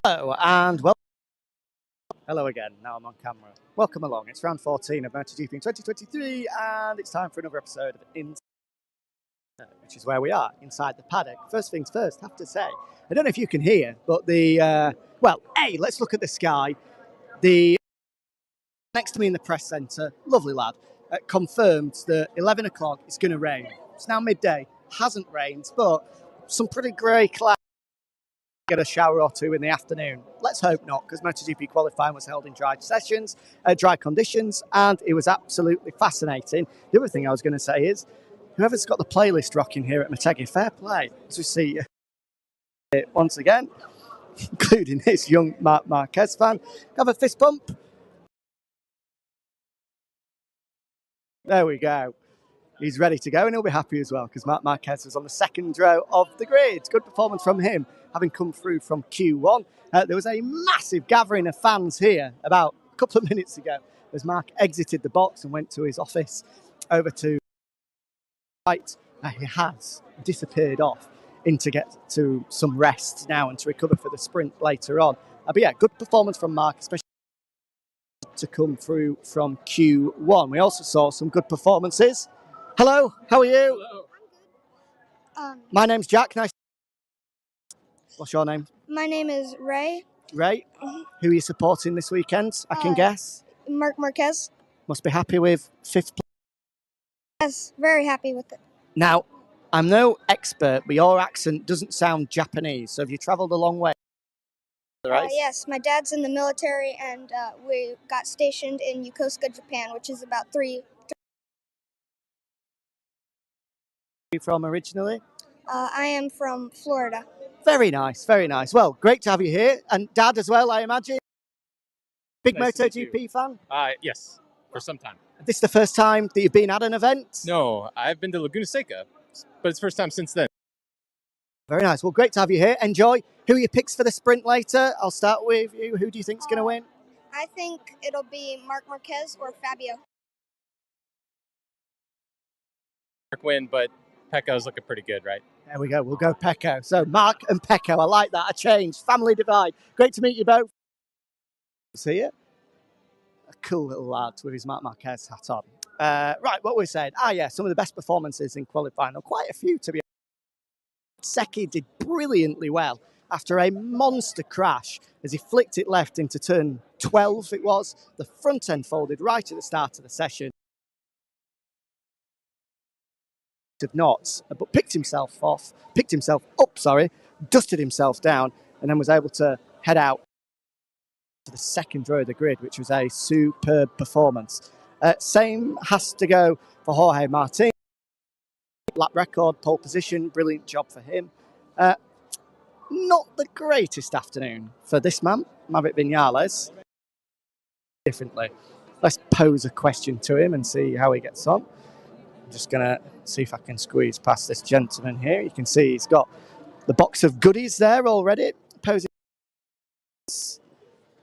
Hello and welcome. Hello again. Now I'm on camera. Welcome along. It's round 14 of MotoGP in 2023, and it's time for another episode of Inside, which is where we are inside the paddock. First things first, I have to say, I don't know if you can hear, but let's look at the sky. The next to me in the press centre, lovely lad, confirmed that 11 o'clock is going to rain. It's now midday, hasn't rained, but some pretty grey clouds. Get a shower or two in the afternoon. Let's hope not, because MotoGP qualifying was held in dry conditions, and it was absolutely fascinating. The other thing I was going to say is, whoever's got the playlist rocking here at Motegi, fair play to see it once again, including this young Marc Marquez fan. Have a fist bump. There we go. He's ready to go, and he'll be happy as well, because Marc Marquez was on the second row of the grid. Good performance from him, having come through from Q1. There was a massive gathering of fans here about a couple of minutes ago as Marc exited the box and went to his office over to right. He has disappeared off in to get to some rest now and to recover for the sprint later on. But yeah, good performance from Marc, especially to come through from Q1. We also saw some good performances. Hello, how are you? Hello. My name's Jack. Nice. What's your name? My name is Ray. Ray? Who are you supporting this weekend? I can guess. Marc Marquez. Must be happy with fifth place. Yes, very happy with it. Now, I'm no expert, but your accent doesn't sound Japanese, so have you travelled a long way? Right? Yes, my dad's in the military, and we got stationed in Yokosuka, Japan, which is about 3. Where are you from originally? I am from Florida. Very nice, very nice. Well, great to have you here. And Dad as well, I imagine. Big Nice MotoGP fan? Yes, for some time. This is the first time that you've been at an event? No, I've been to Laguna Seca, but it's first time since then. Very nice. Well, great to have you here. Enjoy. Who are your picks for the sprint later? I'll start with you. Who do you think's going to win? I think it'll be Marc Marquez or Fabio. Win, but Pecco's looking pretty good, right? There we go. We'll go Pecco. So Marc and Pecco. I like that. A change. Family divide. Great to meet you both. See you. A cool little lad with his Marc Marquez hat on. Right, what we said. Some of the best performances in qualifying. Quite a few, to be honest. Secchi did brilliantly well after a monster crash as he flicked it left into turn 12, it was. The front end folded right at the start of the session. Of knots, but picked himself up, dusted himself down, and then was able to head out to the second row of the grid, which was a superb performance. Same has to go for Jorge Martin. Lap record, pole position, brilliant job for him. Not the greatest afternoon for this man, Maverick Vinales. Differently. Let's pose a question to him and see how he gets on. I'm just going to see if I can squeeze past this gentleman here. You can see he's got the box of goodies there already. Posing.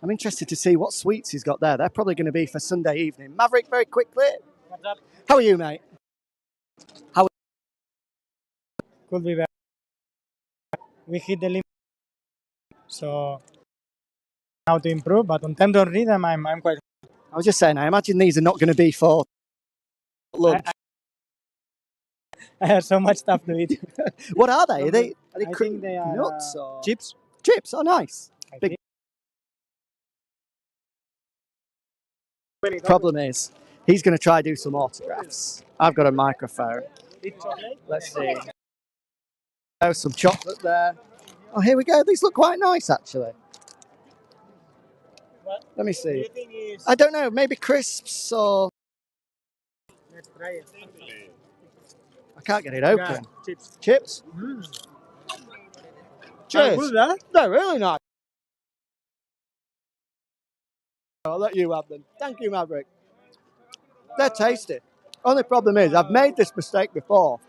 I'm interested to see what sweets he's got there. They're probably going to be for Sunday evening. Maverick, very quickly. What's up? How are you, mate? Could be better. We hit the limit, so how to improve. But on terms of rhythm, I'm quite. I was just saying, I imagine these are not going to be for lunch. I have so much stuff to eat. What are they? Are they I think they are nuts or chips. chips? Oh, nice. I Big think. problem is, he's going to try do some autographs. I've got a microphone. Let's see. Oh, some chocolate there. Oh, here we go. These look quite nice, actually. Let me see. I don't know. Maybe crisps or... Let's try it. I can't get it open. Yeah, chips. Chips? Cheers. Good, huh? They're really nice. I'll let you have them. Thank you, Maverick. They're tasty. Only problem is, I've made this mistake before.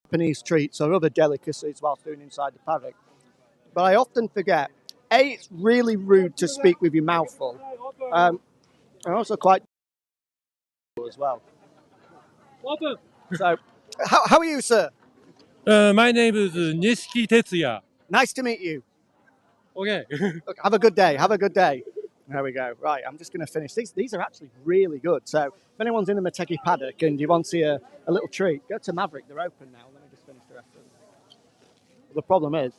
Japanese treats or other delicacies whilst doing Inside the Paddock. But I often forget, A, it's really rude to speak with your mouth full. And also quite as well. So, how are you, sir? My name is Nishiki Tetsuya. Nice to meet you. Okay. Look, have a good day. Have a good day. There we go. Right, I'm just going to finish. These are actually really good. So if anyone's in the MotoGP paddock and you want to see a little treat, go to Maverick. They're open now. Let me just finish the rest of them. The problem is,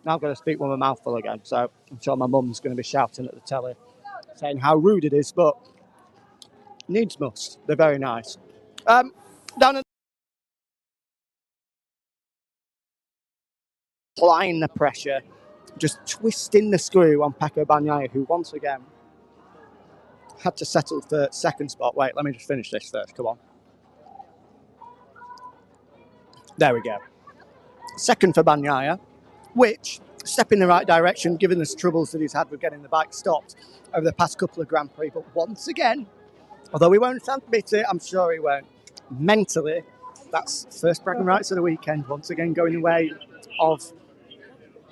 now I've got to speak with my mouth full again. So I'm sure my mum's going to be shouting at the telly, saying how rude it is, but needs must. They're very nice. Down at applying the pressure, just twisting the screw on Pecco Bagnaia, who once again had to settle for second spot. Wait, let me just finish this first. Come on. There we go. Second for Bagnaia, which step in the right direction given the troubles that he's had with getting the bike stopped over the past couple of Grand Prix. But once again, although he won't admit it, I'm sure he won't. Mentally, that's first bragging rights of the weekend. Once again, going away of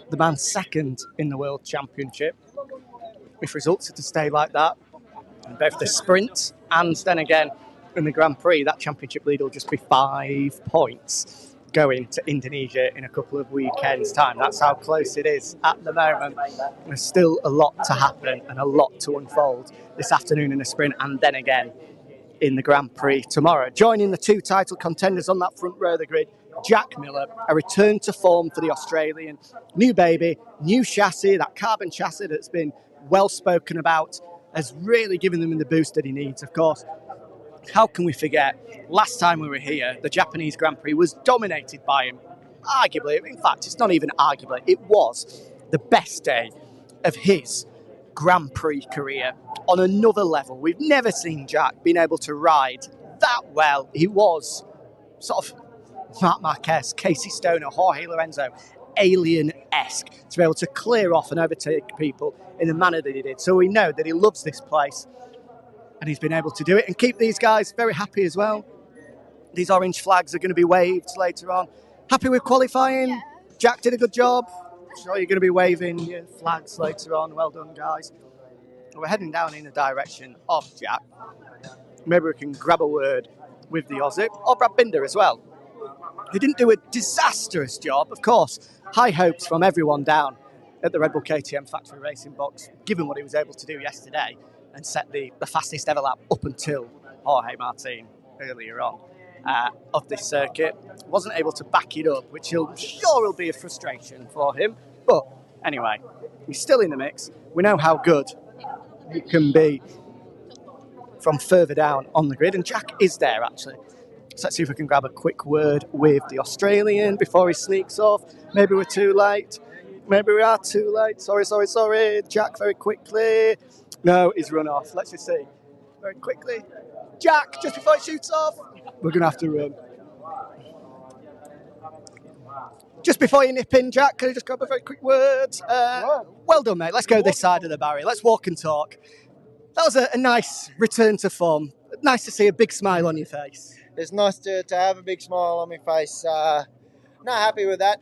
the man second in the World Championship. If results are to stay like that, in both the sprint and then again in the Grand Prix, that championship lead will just be 5 points going to Indonesia in a couple of weekends' time. That's how close it is at the moment. There's still a lot to happen and a lot to unfold this afternoon in the sprint and then again in the Grand Prix tomorrow. Joining the two title contenders on that front row of the grid, Jack Miller, a return to form for the Australian. New baby, new chassis, that carbon chassis that's been well spoken about, has really given them the boost that he needs, of course. How can we forget, last time we were here, the Japanese Grand Prix was dominated by him. Arguably, in fact, it's not even arguably, it was the best day of his Grand Prix career on another level. We've never seen Jack being able to ride that well. He was sort of Marc Marquez, Casey Stoner, Jorge Lorenzo, alien-esque to be able to clear off and overtake people in the manner that he did. So we know that he loves this place and he's been able to do it and keep these guys very happy as well. These orange flags are going to be waved later on. Happy with qualifying? Yeah. Jack did a good job. Sure, you're going to be waving your flags later on. Well done, guys. We're heading down in the direction of Jack. Maybe we can grab a word with the Aussie, or Brad Binder as well, who didn't do a disastrous job. Of course, high hopes from everyone down at the Red Bull KTM factory racing box, given what he was able to do yesterday and set the fastest ever lap up until Jorge Martin earlier on of this circuit. Wasn't able to back it up, which I'm sure will be a frustration for him. But anyway, he's still in the mix. We know how good he can be from further down on the grid, and Jack is there actually. So let's see if we can grab a quick word with the Australian before he sneaks off. Maybe we're too late. Maybe we are too late. Sorry. Jack, very quickly. No, he's run off. Let's just see. Very quickly. Jack, just before he shoots off. We're going to have to run. Just before you nip in, Jack, can I just grab a very quick word? Well done, mate. Let's go this side of the barrier. Let's walk and talk. That was a nice return to form. Nice to see a big smile on your face. It's nice to have a big smile on my face. Not happy with that.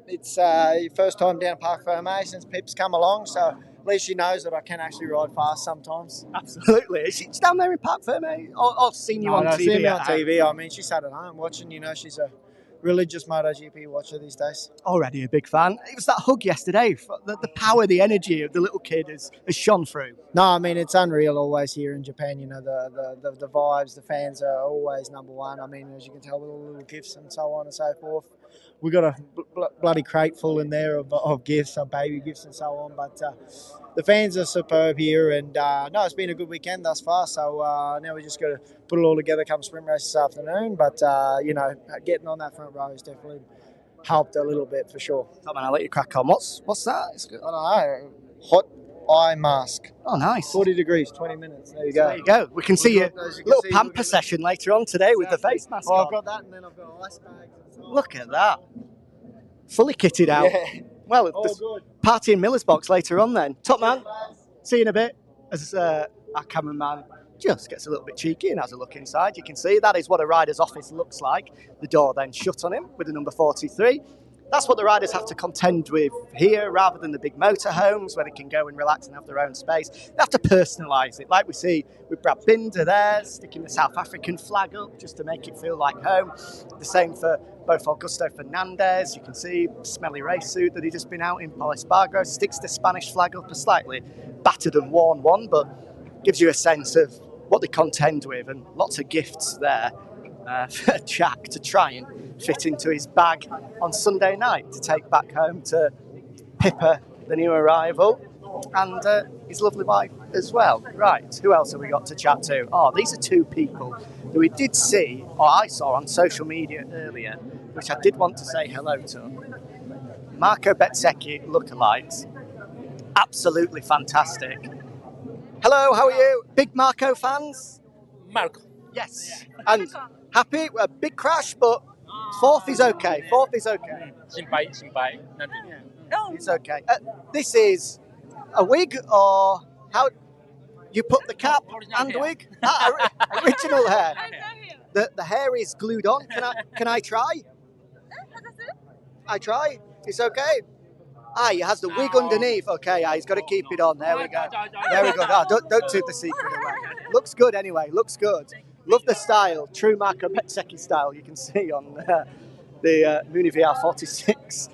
It's your first time down Parc Fermé since Pip's come along, so at least she knows that I can actually ride fast sometimes. Absolutely. She's down there in Parc Fermé, or seen you on TV? Seen me on TV. I mean, she sat at home watching. She's a religious MotoGP watcher these days. Already a big fan. It was that hug yesterday. The power, the energy of the little kid has shone through. No, I mean, it's unreal always here in Japan. The vibes, the fans are always number one. I mean, as you can tell with all the little gifts and so on and so forth. We got a bloody crate full in there of gifts, of baby gifts and so on. But the fans are superb here, and no, it's been a good weekend thus far. So now we just got to put it all together come sprint race this afternoon. But getting on that front row has definitely helped a little bit for sure. Tom, man, I'll let you crack on. What's that? It's good. I don't know. Hot eye mask. Oh, nice. 40 degrees, 20 minutes. There you go. There you go. We can see a little pamper session later on today with the face mask on. I've got that, and then I've got ice bags. Look at that. Fully kitted out. Yeah. Well, good. Party in Miller's box later on then. Top man, see you in a bit. As our cameraman just gets a little bit cheeky and has a look inside. You can see that is what a rider's office looks like. The door then shut on him with the number 43. That's what the riders have to contend with here rather than the big motorhomes where they can go and relax and have their own space. They have to personalise it like we see with Brad Binder there, sticking the South African flag up just to make it feel like home. The same for both Augusto Fernandez, you can see smelly race suit that he's just been out in, Paul Espargaro, sticks the Spanish flag up, a slightly battered and worn one, but gives you a sense of what they contend with, and lots of gifts there for Jack to try and fit into his bag on Sunday night to take back home to Pippa, the new arrival, and his lovely wife as well. Right, who else have we got to chat to? Oh, these are two people that we did see, or I saw on social media earlier, which I did want to say hello to. Marco Bezzecchi lookalikes. Absolutely fantastic. Hello, how are you? Big Marco fans? Marco. Yes. And happy? A big crash, but fourth is okay. Fourth is okay. Simpai. It's okay. This is a wig, or how you put the cap and wig? Original hair. The hair is glued on. Can I try? I try. It's okay. He has the wig underneath. Okay, he's got to keep it on. There we go. There we go. Don't toot the secret away. Looks good anyway. Looks good. Love the style. True Marco Bezzecchi style. You can see on the Mooney VR46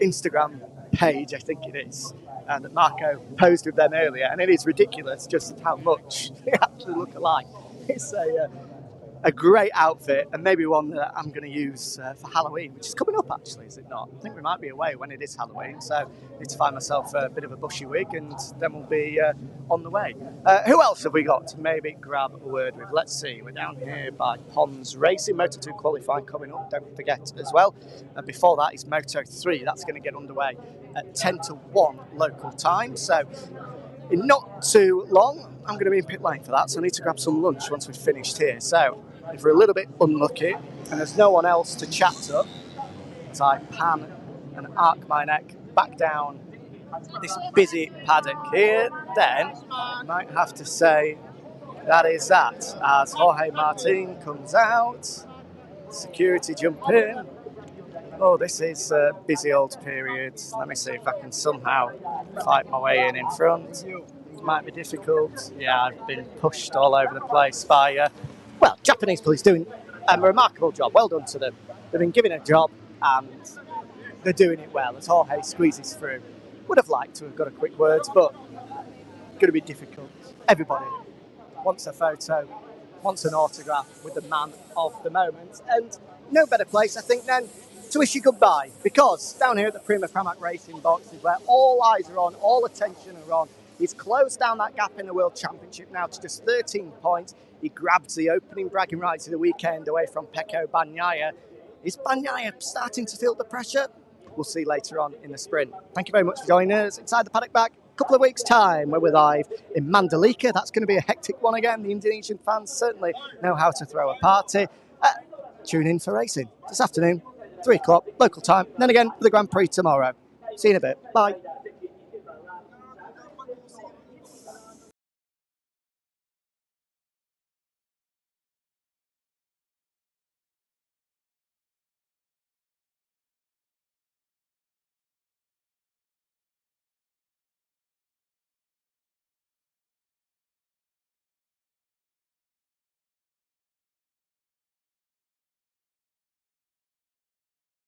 Instagram page, I think it is, and that Marco posed with them earlier, and it is ridiculous just how much they actually look alike. It's a great outfit, and maybe one that I'm going to use for Halloween, which is coming up actually, is it not? I think we might be away when it is Halloween, so I need to find myself a bit of a bushy wig, and then we'll be on the way. Who else have we got to maybe grab a word with? Let's see, we're down here by Pons Racing, Moto2 qualifying coming up, don't forget as well. And before that is Moto3, that's going to get underway at 10 to 1 local time, so in not too long, I'm going to be in pit lane for that, so I need to grab some lunch once we've finished here. So if we're a little bit unlucky and there's no one else to chat to, as I pan and arc my neck back down this busy paddock here, then I might have to say that is that, as Jorge Martin comes out, security jump in. Oh, this is a busy old period. Let me see if I can somehow fight my way in front. It might be difficult. Yeah, I've been pushed all over the place by, Japanese police doing a remarkable job. Well done to them. They've been given a job and they're doing it well as Jorge squeezes through. Would have liked to have got a quick word, but going to be difficult. Everybody wants a photo, wants an autograph with the man of the moment, and no better place, I think, than to wish you goodbye, because down here at the Prima Pramac Racing Box is where all eyes are on, all attention are on. He's closed down that gap in the World Championship now to just 13 points. He grabs the opening bragging rights of the weekend away from Pecco Bagnaia. Is Bagnaia starting to feel the pressure? We'll see later on in the sprint. Thank you very much for joining us. Inside the Paddock back a couple of weeks' time, where we're live in Mandalika. That's going to be a hectic one again. The Indonesian fans certainly know how to throw a party. Tune in for racing this afternoon, 3 o'clock local time. Then again for the Grand Prix tomorrow. See you in a bit. Bye.